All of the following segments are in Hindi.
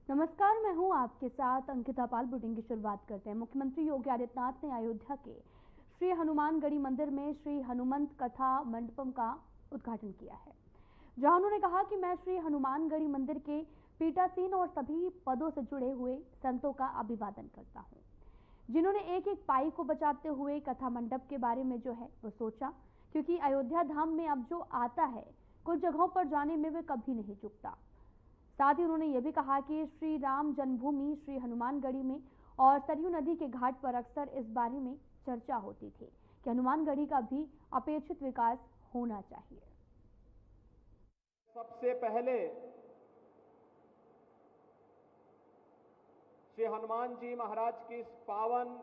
नमस्कार, मैं हूं आपके साथ अंकिता पाल। बुलेटिन की शुरुआत करते हैं। मुख्यमंत्री योगी आदित्यनाथ ने अयोध्या के श्री हनुमानगढ़ी मंदिर में श्री हनुमंत कथा मंडपम का उद्घाटन किया है, जहां उन्होंने कहा कि मैं श्री हनुमानगढ़ी मंदिर के पीठासीन और सभी पदों से जुड़े हुए संतों का अभिवादन करता हूं, जिन्होंने एक एक पाई को बचाते हुए कथा मंडप के बारे में जो है वो सोचा, क्योंकि अयोध्या धाम में अब जो आता है कुछ जगहों पर जाने में वे कभी नहीं चूकता। साथ ही उन्होंने ये भी कहा कि श्री राम जन्मभूमि श्री हनुमानगढ़ी में और सरयू नदी के घाट पर अक्सर इस बारे में चर्चा होती थी कि हनुमानगढ़ी का भी अपेक्षित विकास होना चाहिए। सबसे पहले श्री हनुमान जी महाराज की इस पावन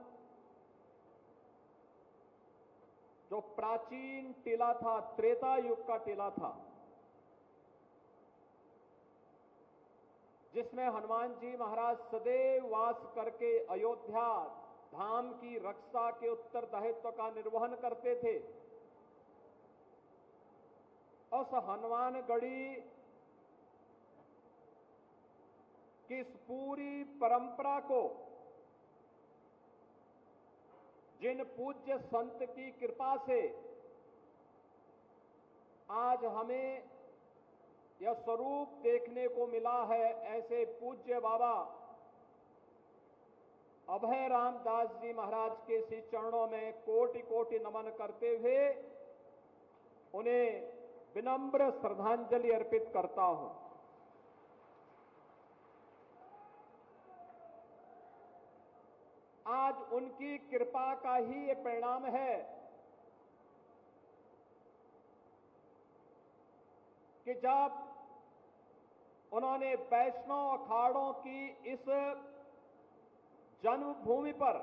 जो प्राचीन टीला था, त्रेता युग का टीला था, जिसमें हनुमान जी महाराज सदैव वास करके अयोध्या धाम की रक्षा के उत्तरदायित्व का निर्वहन करते थे। उस हनुमानगढ़ी की इस पूरी परंपरा को जिन पूज्य संत की कृपा से आज हमें यह स्वरूप देखने को मिला है, ऐसे पूज्य बाबा अभय राम दास जी महाराज के श्री चरणों में कोटि कोटि नमन करते हुए उन्हें विनम्र श्रद्धांजलि अर्पित करता हूं। आज उनकी कृपा का ही ये परिणाम है कि जब उन्होंने वैष्णव अखाड़ों की इस जन्मभूमि पर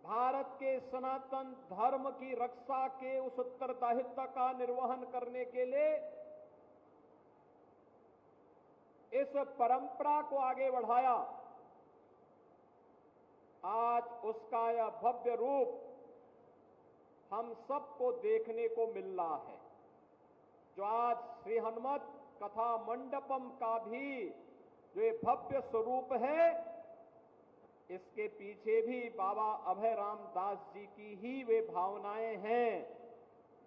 भारत के सनातन धर्म की रक्षा के उस उत्तरदायित्व का निर्वहन करने के लिए इस परंपरा को आगे बढ़ाया। आज उसका यह भव्य रूप हम सबको देखने को मिल रहा है। जो आज श्री हनुमत कथा मंडपम का भी जो ये भव्य स्वरूप है, इसके पीछे भी बाबा अभय राम दास जी की ही वे भावनाएं हैं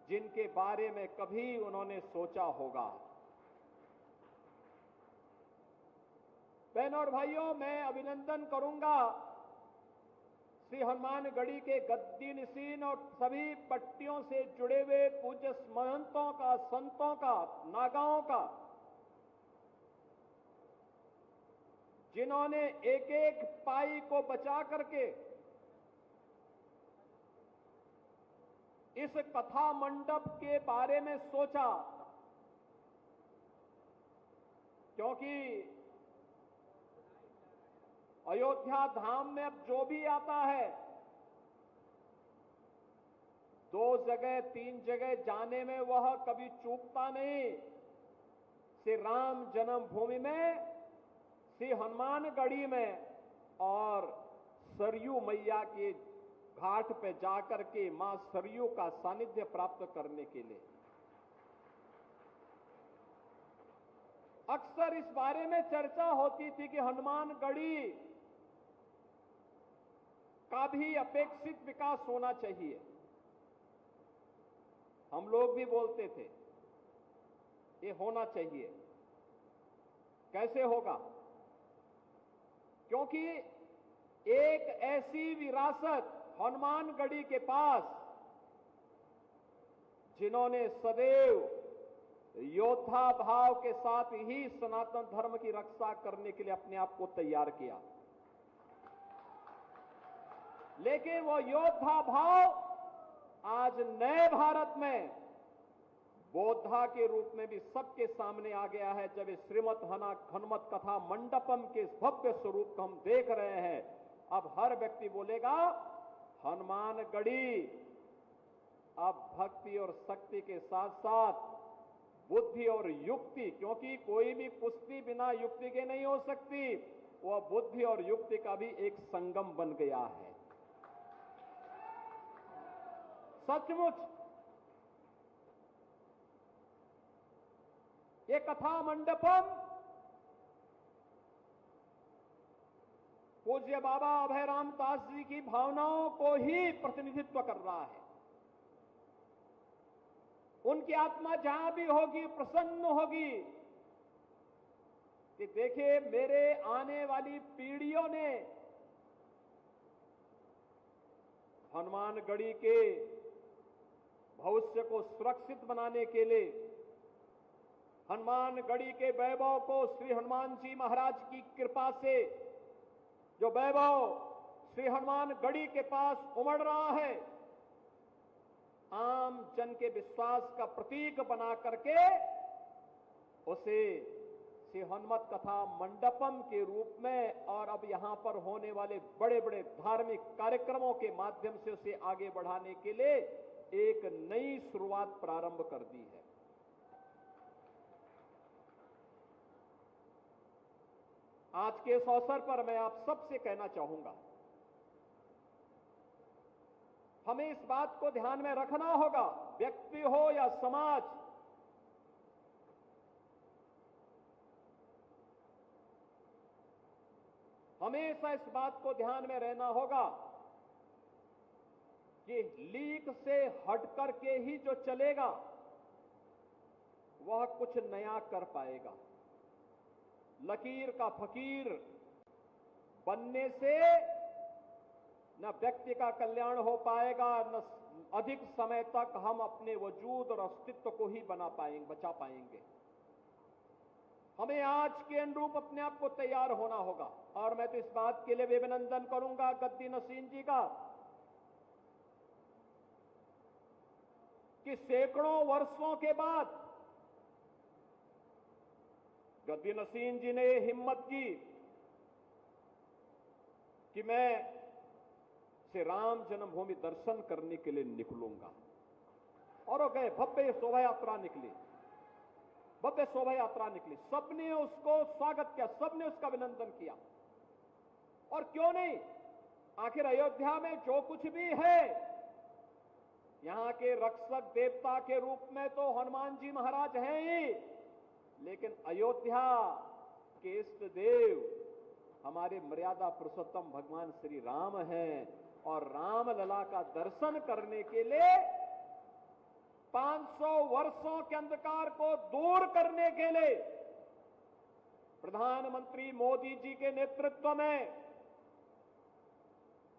जिनके बारे में कभी उन्होंने सोचा होगा। बहनों और भाइयों, मैं अभिनंदन करूंगा श्री हनुमानगढ़ी के गद्दी नशीन और सभी पट्टियों से जुड़े हुए पूज्य महंतों का, संतों का, नागाओं का, जिन्होंने एक एक पाई को बचा करके इस कथा मंडप के बारे में सोचा। क्योंकि अयोध्या धाम में अब जो भी आता है, 2 जगह 3 जगह जाने में वह कभी चूकता नहीं। श्री राम जन्मभूमि में, श्री हनुमानगढ़ी में और सरयू मैया के घाट पे जाकर के मां सरयू का सानिध्य प्राप्त करने के लिए अक्सर इस बारे में चर्चा होती थी कि हनुमानगढ़ी का भी अपेक्षित विकास होना चाहिए। हम लोग भी बोलते थे ये होना चाहिए। कैसे होगा? क्योंकि एक ऐसी विरासत हनुमानगढ़ी के पास, जिन्होंने सदैव योद्धा भाव के साथ ही सनातन धर्म की रक्षा करने के लिए अपने आप को तैयार किया, लेकिन वो योद्धा भाव आज नए भारत में बोधा के रूप में भी सबके सामने आ गया है। जब इस श्रीमद हनुमत कथा मंडपम के भव्य स्वरूप को हम देख रहे हैं, अब हर व्यक्ति बोलेगा हनुमानगढ़ी अब भक्ति और शक्ति के साथ साथ बुद्धि और युक्ति, क्योंकि कोई भी कुश्ती बिना युक्ति के नहीं हो सकती, वह बुद्धि और युक्ति का भी एक संगम बन गया है। सचमुच ये कथा मंडपम पूज्य बाबा अभयराम दास जी की भावनाओं को ही प्रतिनिधित्व कर रहा है। उनकी आत्मा जहां भी होगी प्रसन्न होगी कि देखिए मेरे आने वाली पीढ़ियों ने हनुमानगढ़ी के भविष्य को सुरक्षित बनाने के लिए, हनुमानगढ़ी के वैभव को श्री हनुमान जी महाराज की कृपा से जो वैभव श्री हनुमानगढ़ी के पास उमड़ रहा है, आम जन के विश्वास का प्रतीक बना करके उसे श्री हनुमत कथा मंडपम के रूप में और अब यहां पर होने वाले बड़े बड़े धार्मिक कार्यक्रमों के माध्यम से उसे आगे बढ़ाने के लिए एक नई शुरुआत प्रारंभ कर दी है। आज के इस अवसर पर मैं आप सबसे कहना चाहूंगा, हमें इस बात को ध्यान में रखना होगा, व्यक्ति हो या समाज, हमेशा इस बात को ध्यान में रहना होगा कि लीक से हटकर के ही जो चलेगा वह कुछ नया कर पाएगा। लकीर का फकीर बनने से न व्यक्ति का कल्याण हो पाएगा, न अधिक समय तक हम अपने वजूद और अस्तित्व को ही बचा पाएंगे। हमें आज के अनुरूप अपने आप को तैयार होना होगा। और मैं तो इस बात के लिए अभिनंदन करूंगा गद्दी नसीन जी का कि सैकड़ों वर्षों के बाद गद्दी नसीन जी ने हिम्मत की कि मैं से राम जन्मभूमि दर्शन करने के लिए निकलूंगा। और वो गए, भव्य शोभा यात्रा निकली, भव्य शोभा यात्रा निकली। सबने उसको स्वागत किया, सबने उसका अभिनंदन किया। और क्यों नहीं, आखिर अयोध्या में जो कुछ भी है, यहां के रक्षक देवता के रूप में तो हनुमान जी महाराज हैं ही, लेकिन अयोध्या के इष्ट देव हमारे मर्यादा पुरुषोत्तम भगवान श्री राम हैं। और रामलला का दर्शन करने के लिए 500 वर्षों के अंधकार को दूर करने के लिए प्रधानमंत्री मोदी जी के नेतृत्व में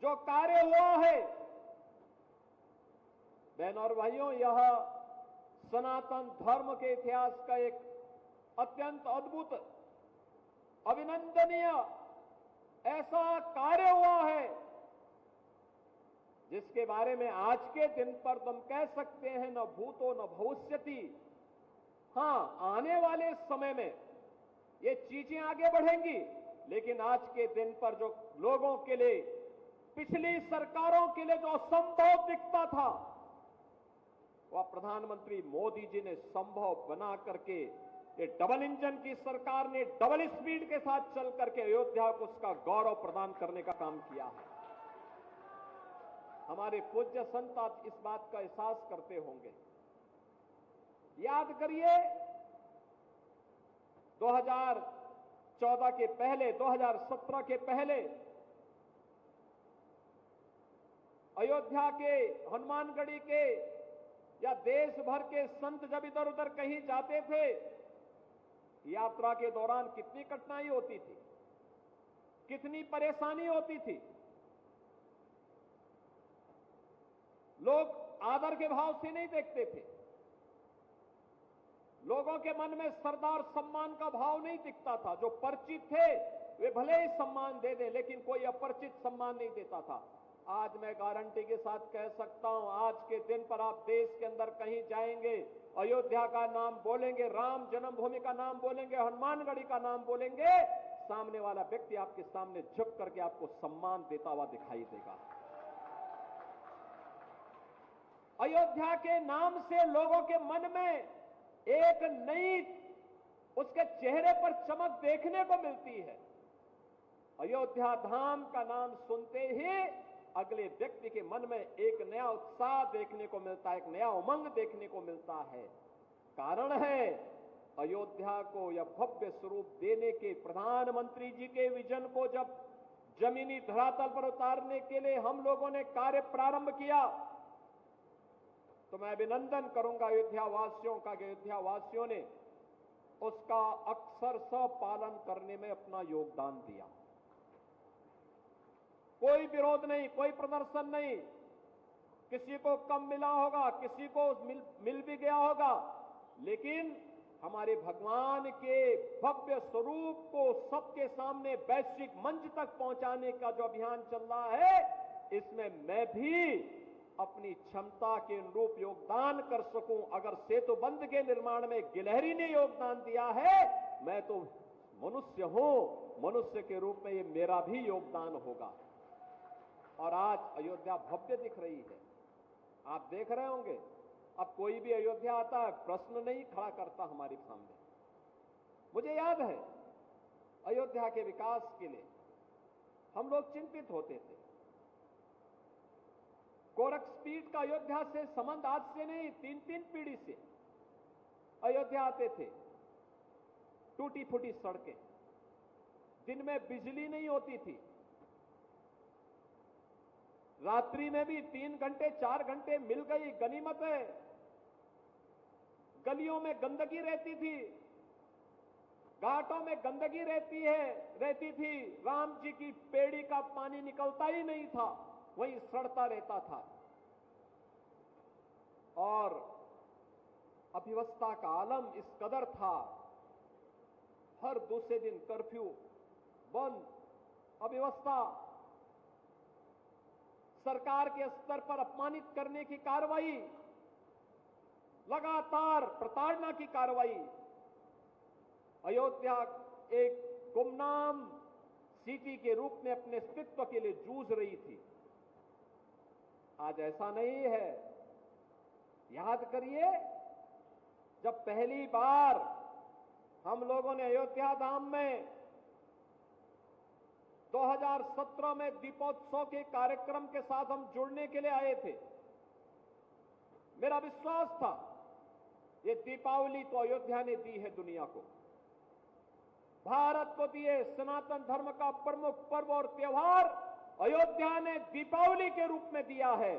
जो कार्य हुआ है, बहनों और भाइयों, यह सनातन धर्म के इतिहास का एक अत्यंत अद्भुत, अभिनंदनीय ऐसा कार्य हुआ है जिसके बारे में आज के दिन पर तुम कह सकते हैं न भूतो न भविष्यति। हां, आने वाले समय में ये चीजें आगे बढ़ेंगी, लेकिन आज के दिन पर जो लोगों के लिए, पिछली सरकारों के लिए जो असंभव दिखता था, वह प्रधानमंत्री मोदी जी ने संभव बना करके, ये डबल इंजन की सरकार ने डबल स्पीड के साथ चल करके अयोध्या को उसका गौरव प्रदान करने का काम किया है। हमारे पूज्य संत आज इस बात का एहसास करते होंगे। याद करिए 2014 के पहले, 2017 के पहले अयोध्या के, हनुमानगढ़ी के या देश भर के संत जब इधर उधर कहीं जाते थे, यात्रा के दौरान कितनी कठिनाई होती थी, कितनी परेशानी होती थी। लोग आदर के भाव से नहीं देखते थे, लोगों के मन में सरदार सम्मान का भाव नहीं दिखता था। जो परिचित थे वे भले ही सम्मान दे दें, लेकिन कोई अपरिचित सम्मान नहीं देता था। आज मैं गारंटी के साथ कह सकता हूं, आज के दिन पर आप देश के अंदर कहीं जाएंगे, अयोध्या का नाम बोलेंगे, राम जन्मभूमि का नाम बोलेंगे, हनुमानगढ़ी का नाम बोलेंगे, सामने वाला व्यक्ति आपके सामने झुक करके आपको सम्मान देता हुआ दिखाई देगा। अयोध्या के नाम से लोगों के मन में एक नई, उसके चेहरे पर चमक देखने को मिलती है। अयोध्या धाम का नाम सुनते ही अगले व्यक्ति के मन में एक नया उत्साह देखने को मिलता है, एक नया उमंग देखने को मिलता है। कारण है अयोध्या को यह भव्य स्वरूप देने के प्रधानमंत्री जी के विजन को जब जमीनी धरातल पर उतारने के लिए हम लोगों ने कार्य प्रारंभ किया, तो मैं अभिनंदन करूंगा अयोध्या वासियों का कि अयोध्या वासियों ने उसका अक्षरशः पालन करने में अपना योगदान दिया। कोई विरोध नहीं, कोई प्रदर्शन नहीं, किसी को कम मिला होगा, किसी को मिल भी गया होगा, लेकिन हमारे भगवान के भव्य स्वरूप को सबके सामने वैश्विक मंच तक पहुंचाने का जो अभियान चल रहा है, इसमें मैं भी अपनी क्षमता के अनुरूप योगदान कर सकूं। अगर सेतु बंध के निर्माण में गिलहरी ने योगदान दिया है, मैं तो मनुष्य हूं, मनुष्य के रूप में ये मेरा भी योगदान होगा। और आज अयोध्या भव्य दिख रही है, आप देख रहे होंगे। अब कोई भी अयोध्या आता है, प्रश्न नहीं खड़ा करता हमारे सामने। मुझे याद है अयोध्या के विकास के लिए हम लोग चिंतित होते थे। गोरखपीठ का अयोध्या से संबंध आज से नहीं, 3-3 पीढ़ी से अयोध्या आते थे। टूटी फूटी सड़कें, दिन में बिजली नहीं होती थी, रात्रि में भी 3 घंटे 4 घंटे मिल गई गनीमत है। गलियों में गंदगी रहती थी, घाटों में गंदगी रहती थी। राम जी की पेड़ी का पानी निकलता ही नहीं था, वहीं सड़ता रहता था। और अव्यवस्था का आलम इस कदर था, हर दूसरे दिन कर्फ्यू, बंद, अव्यवस्था, सरकार के स्तर पर अपमानित करने की कार्रवाई, लगातार प्रताड़ना की कार्रवाई। अयोध्या एक गुमनाम सिटी के रूप में अपने अस्तित्व के लिए जूझ रही थी। आज ऐसा नहीं है। याद करिए, जब पहली बार हम लोगों ने अयोध्या धाम में 2017 में दीपोत्सव के कार्यक्रम के साथ हम जुड़ने के लिए आए थे। मेरा विश्वास था ये दीपावली तो अयोध्या ने दी है दुनिया को, भारत को दिए सनातन धर्म का प्रमुख पर्व और त्योहार अयोध्या ने दीपावली के रूप में दिया है।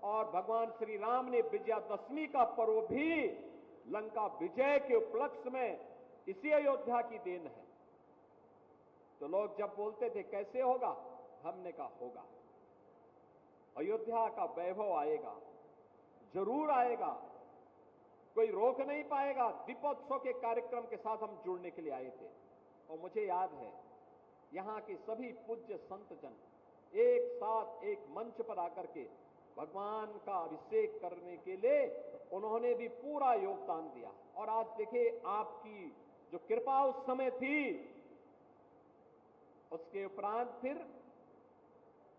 और भगवान श्री राम ने विजयादशमी का पर्व भी लंका विजय के उपलक्ष्य में इसी अयोध्या की देन है। तो लोग जब बोलते थे कैसे होगा, हमने कहा होगा। अयोध्या का वैभव आएगा, जरूर आएगा, कोई रोक नहीं पाएगा। दीपोत्सव के कार्यक्रम के साथ हम जुड़ने के लिए आए थे। और मुझे याद है यहां के सभी पूज्य संत जन एक साथ एक मंच पर आकर के भगवान का अभिषेक करने के लिए उन्होंने भी पूरा योगदान दिया। और आज देखिए, आपकी जो कृपा उस समय थी, उसके उपरांत फिर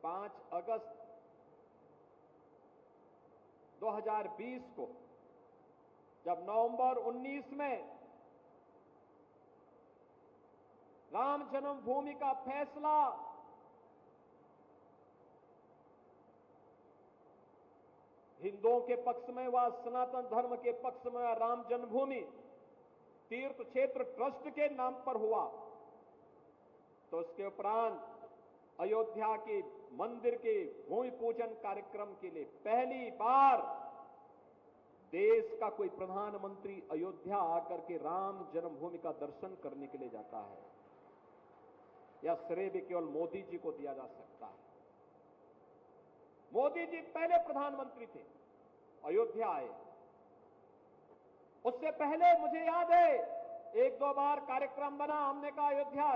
5 अगस्त 2020 को जब नवंबर 19 में राम जन्मभूमि का फैसला हिंदुओं के पक्ष में हुआ, सनातन धर्म के पक्ष में हुआ, राम जन्मभूमि तीर्थ क्षेत्र ट्रस्ट के नाम पर हुआ, तो उसके उपरांत अयोध्या के मंदिर के भूमि पूजन कार्यक्रम के लिए पहली बार देश का कोई प्रधानमंत्री अयोध्या आकर के राम जन्मभूमि का दर्शन करने के लिए जाता है। यह श्रेय भी केवल मोदी जी को दिया जा सकता है। मोदी जी पहले प्रधानमंत्री थे, अयोध्या आए। उससे पहले मुझे याद है 1-2 बार कार्यक्रम बना, हमने कहा अयोध्या,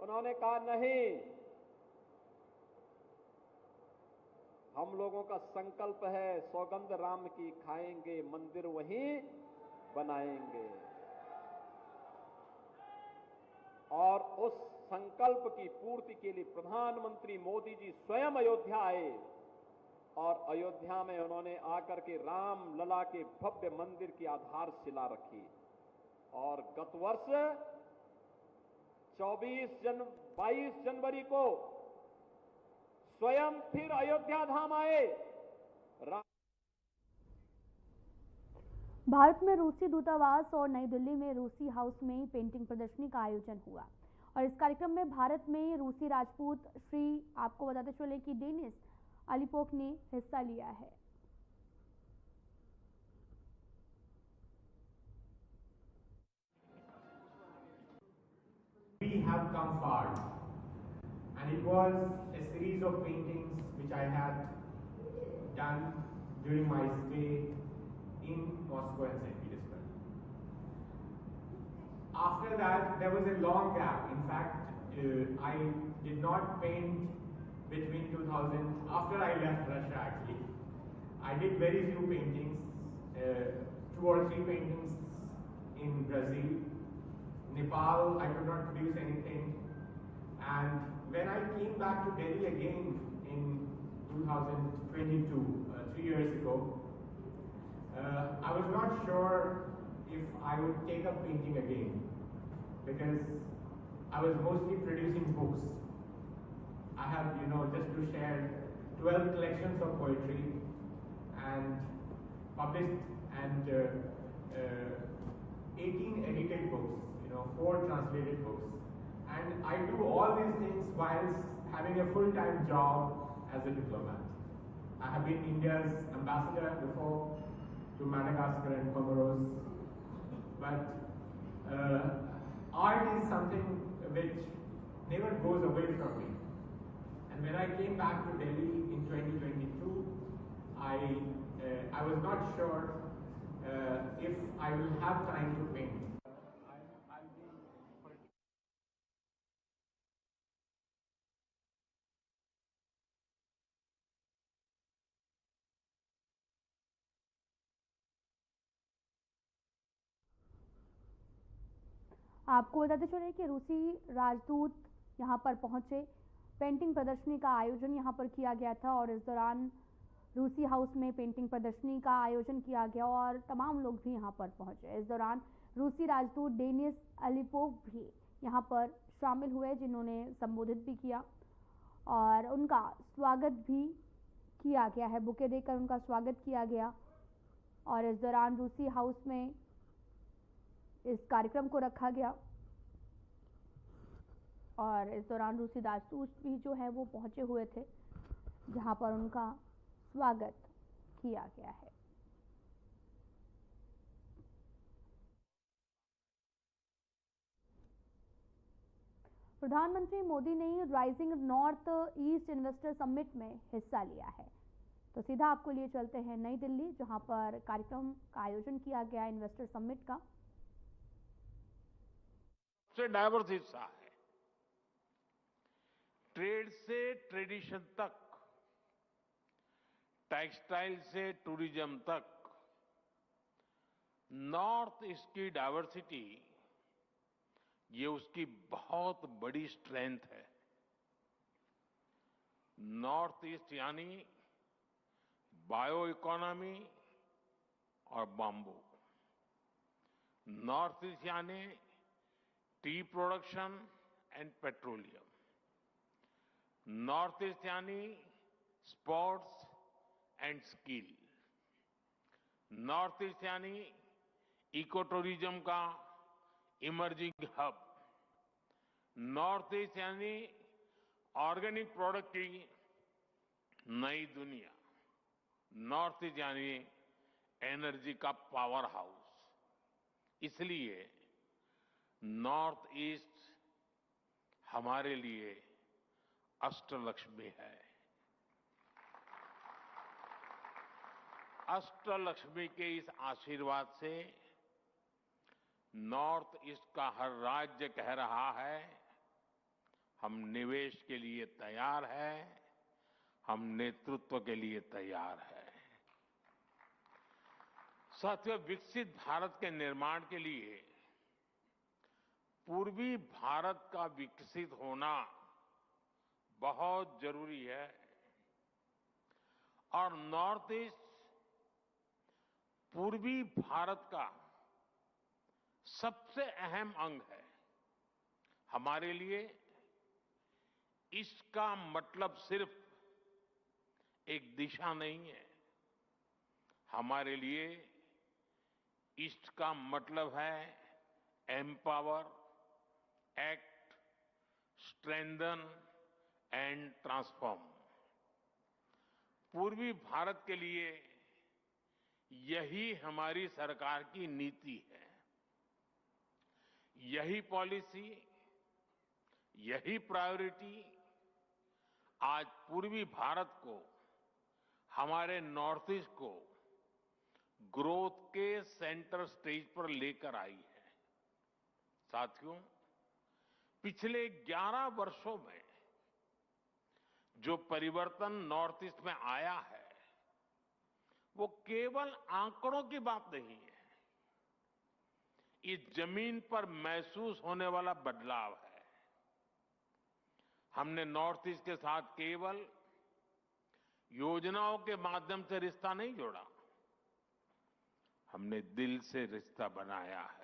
उन्होंने कहा नहीं, हम लोगों का संकल्प है सौगंध राम की खाएंगे, मंदिर वहीं बनाएंगे। और उस संकल्प की पूर्ति के लिए प्रधानमंत्री मोदी जी स्वयं अयोध्या आए और अयोध्या में उन्होंने आकर के राम लला के भव्य मंदिर की आधारशिला रखी। और गत वर्ष 22 जनवरी को स्वयं फिर अयोध्या धाम आए। भारत में रूसी दूतावास और नई दिल्ली में रूसी हाउस में पेंटिंग प्रदर्शनी का आयोजन हुआ और इस कार्यक्रम में भारत में रूसी राजपूत श्री आपको बताते चले कि डेनिस अलिपोव ने हिस्सा लिया है। We have come far, and it was a series of paintings which I had done during my stay in Moscow and St. Petersburg. After that, there was a long gap. In fact, I did not paint between 2000, after I left Russia actually. I did very few paintings, 2 or 3 paintings in Brazil. Nepal, I could not produce anything. And when I came back to Delhi again in 2022, 3 years ago, I was not sure if I would take up painting again, because I was mostly producing books. I have, just to share, 12 collections of poetry and published, and 18 edited books, 4 translated books. And I do all these things whilst having a full-time job as a diplomat. I have been India's ambassador before to Madagascar and Comoros, but art is something which never goes away from me. And when I came back to Delhi in 2022, I was not sure if I will have time to paint. आपको बताते चले कि रूसी राजदूत यहां पर पहुंचे। पेंटिंग प्रदर्शनी का आयोजन यहां पर किया गया था और इस दौरान रूसी हाउस में पेंटिंग प्रदर्शनी का आयोजन किया गया और तमाम लोग भी यहां पर पहुंचे। इस दौरान रूसी राजदूत डेनिस अलिपोव भी यहां पर शामिल हुए, जिन्होंने संबोधित भी किया और उनका स्वागत भी किया गया है। बुके देकर उनका स्वागत किया गया और इस दौरान रूसी हाउस में इस कार्यक्रम को रखा गया और इस दौरान रूसी राजदूत भी जो है वो पहुंचे हुए थे, जहां पर उनका स्वागत किया गया है। प्रधानमंत्री मोदी ने rising north east investor summit में हिस्सा लिया है। तो सीधा आपको लिए चलते हैं नई दिल्ली, जहां पर कार्यक्रम का आयोजन किया गया इन्वेस्टर समिट का। सबसे डाइवर्स हिस्सा है, ट्रेड से ट्रेडिशन तक, टेक्सटाइल से टूरिज्म तक, नॉर्थ ईस्ट की डाइवर्सिटी ये उसकी बहुत बड़ी स्ट्रेंथ है। नॉर्थ ईस्ट यानी बायो इकोनॉमी और बाम्बू, नॉर्थ ईस्ट यानी tea production and petroleum, north east यानी sports and skill, north east यानी इको टूरिज्म का इमर्जिंग हब, नॉर्थ ईस्ट यानी ऑर्गेनिक प्रोडक्ट की नई दुनिया, नॉर्थ ईस्ट यानी एनर्जी का पावर हाउस। इसलिए नॉर्थ ईस्ट हमारे लिए अष्टलक्ष्मी है। अष्टलक्ष्मी के इस आशीर्वाद से नॉर्थ ईस्ट का हर राज्य कह रहा है हम निवेश के लिए तैयार हैं, हम नेतृत्व के लिए तैयार हैं। साथियों, विकसित भारत के निर्माण के लिए पूर्वी भारत का विकसित होना बहुत जरूरी है और नॉर्थ ईस्ट पूर्वी भारत का सबसे अहम अंग है। हमारे लिए इसका मतलब सिर्फ एक दिशा नहीं है, हमारे लिए ईस्ट का मतलब है empower, act strengthen and transform. पूर्वी भारत के लिए यही हमारी सरकार की नीति है। यही पॉलिसी, यही प्रायोरिटी आज पूर्वी भारत को, हमारे नॉर्थ ईस्ट को ग्रोथ के सेंटर स्टेज पर लेकर आई है। साथियों, पिछले 11 वर्षों में जो परिवर्तन नॉर्थ ईस्ट में आया है, वो केवल आंकड़ों की बात नहीं है। इस जमीन पर महसूस होने वाला बदलाव है। हमने नॉर्थ ईस्ट के साथ केवल योजनाओं के माध्यम से रिश्ता नहीं जोड़ा, हमने दिल से रिश्ता बनाया है।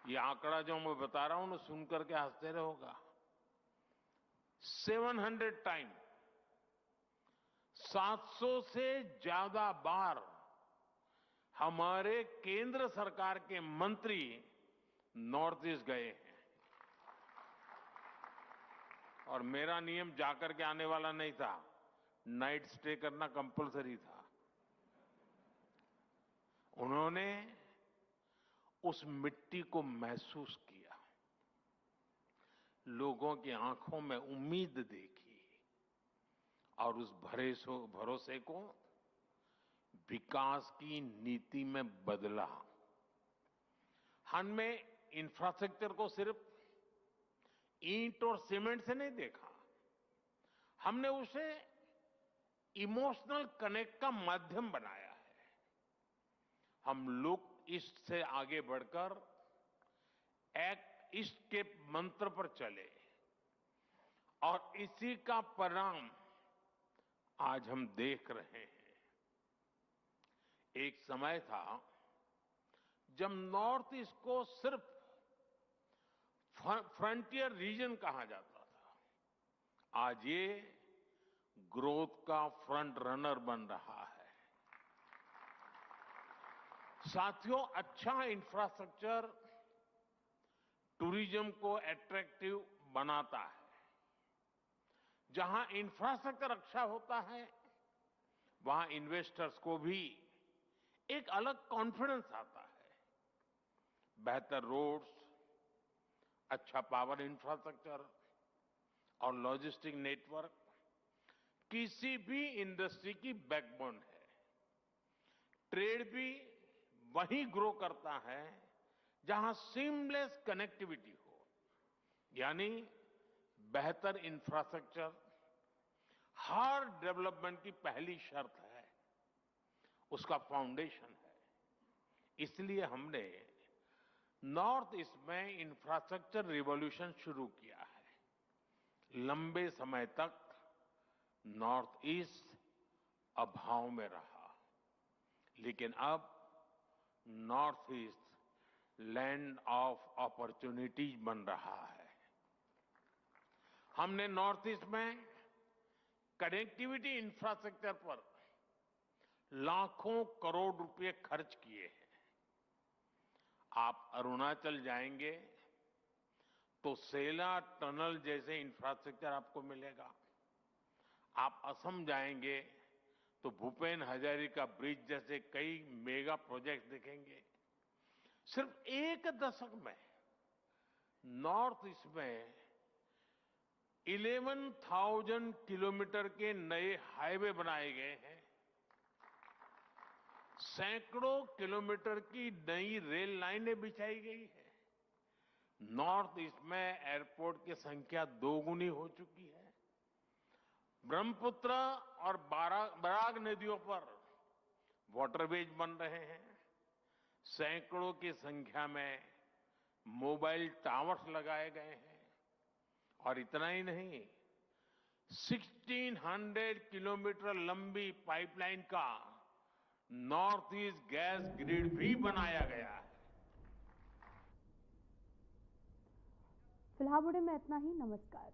ये आंकड़ा जो मैं बता रहा हूं ना, सुनकर के आश्चर्य होगा। 700 टाइम, 700 से ज्यादा बार हमारे केंद्र सरकार के मंत्री नॉर्थ ईस्ट गए हैं। और मेरा नियम जाकर के आने वाला नहीं था, नाइट स्टे करना कंपलसरी था। उन्होंने उस मिट्टी को महसूस किया, लोगों की आंखों में उम्मीद देखी और उस भरोसे को विकास की नीति में बदला। हमने इंफ्रास्ट्रक्चर को सिर्फ ईंट और सीमेंट से नहीं देखा, हमने उसे इमोशनल कनेक्ट का माध्यम बनाया है। हम लुक ईस्ट से आगे बढ़कर एक्ट ईस्ट के मंत्र पर चले और इसी का परिणाम आज हम देख रहे हैं। एक समय था जब नॉर्थ ईस्ट को सिर्फ फ्रंटियर रीजन कहा जाता था। आज ये ग्रोथ का फ्रंट रनर बन रहा है। साथियों, अच्छा इंफ्रास्ट्रक्चर टूरिज्म को अट्रैक्टिव बनाता है। जहां इंफ्रास्ट्रक्चर अच्छा होता है, वहां इन्वेस्टर्स को भी एक अलग कॉन्फिडेंस आता है। बेहतर रोड्स, अच्छा पावर इंफ्रास्ट्रक्चर और लॉजिस्टिक नेटवर्क किसी भी इंडस्ट्री की बैकबोन है। ट्रेड भी वहीं ग्रो करता है जहां सीमलेस कनेक्टिविटी हो, यानी बेहतर इंफ्रास्ट्रक्चर हर डेवलपमेंट की पहली शर्त है, उसका फाउंडेशन है। इसलिए हमने नॉर्थ ईस्ट में इंफ्रास्ट्रक्चर रिवॉल्यूशन शुरू किया है। लंबे समय तक नॉर्थ ईस्ट अभाव में रहा, लेकिन अब north east land of opportunities बन रहा है। हमने नॉर्थ ईस्ट में कनेक्टिविटी इंफ्रास्ट्रक्चर पर लाखों करोड़ रुपए खर्च किए हैं। आप अरुणाचल जाएंगे तो सेला टनल जैसे इंफ्रास्ट्रक्चर आपको मिलेगा। आप असम जाएंगे तो भूपेन हजारिका ब्रिज जैसे कई मेगा प्रोजेक्ट दिखेंगे। सिर्फ एक दशक में नॉर्थ ईस्ट में 11,000 किलोमीटर के नए हाईवे बनाए गए हैं। सैकड़ों किलोमीटर की नई रेल लाइनें बिछाई गई है। नॉर्थ ईस्ट में एयरपोर्ट की संख्या दोगुनी हो चुकी है। ब्रह्मपुत्र और बराग नदियों पर वाटरवेज बन रहे हैं। सैकड़ों की संख्या में मोबाइल टावर्स लगाए गए हैं। और इतना ही नहीं, 1600 किलोमीटर लंबी पाइपलाइन का नॉर्थ ईस्ट गैस ग्रिड भी बनाया गया है। फिलहाल बुलेटिन में इतना ही। नमस्कार।